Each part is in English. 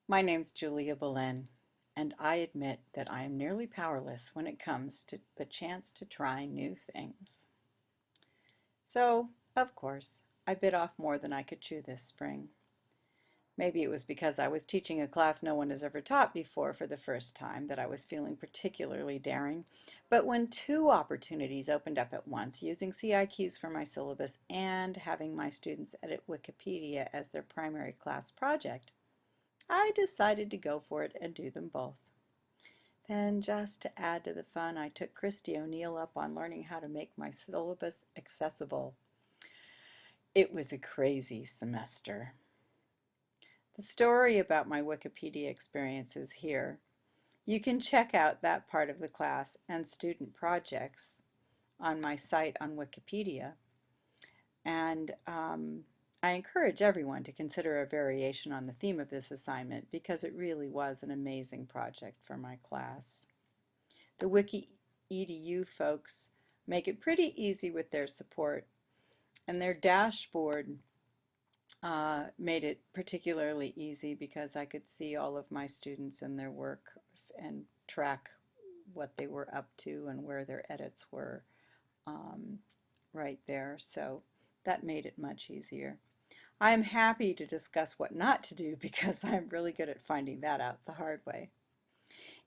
My name's Julia Balen, and I admit that I am nearly powerless when it comes to the chance to try new things. So, of course, I bit off more than I could chew this spring. Maybe it was because I was teaching a class no one has ever taught before for the first time that I was feeling particularly daring. But when two opportunities opened up at once, using CI keys for my syllabus and having my students edit Wikipedia as their primary class project, I decided to go for it and do them both. Then, just to add to the fun, I took Christy O'Neill up on learning how to make my syllabus accessible. It was a crazy semester. The story about my Wikipedia experience is here. You can check out that part of the class and student projects on my site on Wikipedia. And I encourage everyone to consider a variation on the theme of this assignment because it really was an amazing project for my class. The WikiEDU folks make it pretty easy with their support, and their dashboard made it particularly easy because I could see all of my students and their work and track what they were up to and where their edits were right there. So that made it much easier. I'm happy to discuss what not to do because I'm really good at finding that out the hard way.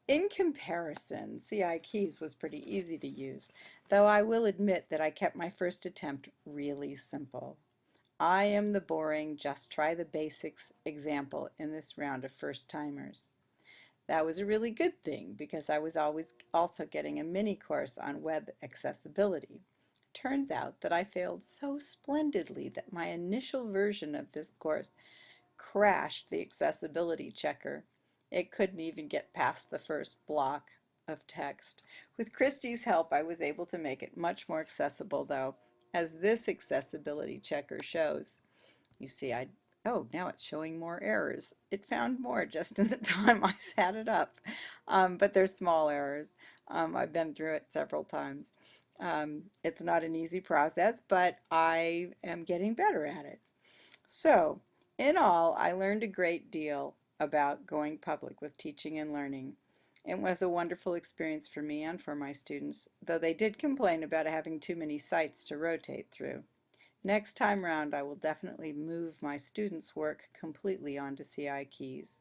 In comparison, CI keys was pretty easy to use, though I will admit that I kept my first attempt really simple. I am the boring, just try the basics example in this round of first-timers. That was a really good thing because I was always also getting a mini course on web accessibility. Turns out that I failed so splendidly that my initial version of this course crashed the accessibility checker. It couldn't even get past the first block of text. With Christie's help, I was able to make it much more accessible, though, as this accessibility checker shows. You see, oh, now it's showing more errors. It found more just in the time I sat it up. But they're small errors. I've been through it several times. It's not an easy process, but I am getting better at it. So, in all, I learned a great deal about going public with teaching and learning. It was a wonderful experience for me and for my students, though they did complain about having too many sites to rotate through. Next time round, I will definitely move my students' work completely onto CI keys.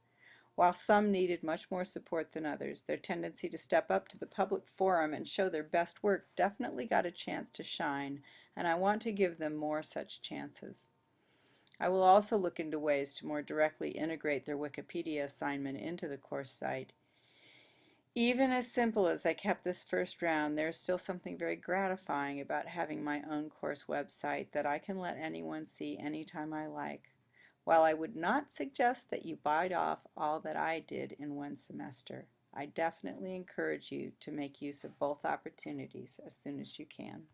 While some needed much more support than others, their tendency to step up to the public forum and show their best work definitely got a chance to shine, and I want to give them more such chances. I will also look into ways to more directly integrate their Wikipedia assignment into the course site. Even as simple as I kept this first round, there's still something very gratifying about having my own course website that I can let anyone see anytime I like. While I would not suggest that you bite off all that I did in one semester, I definitely encourage you to make use of both opportunities as soon as you can.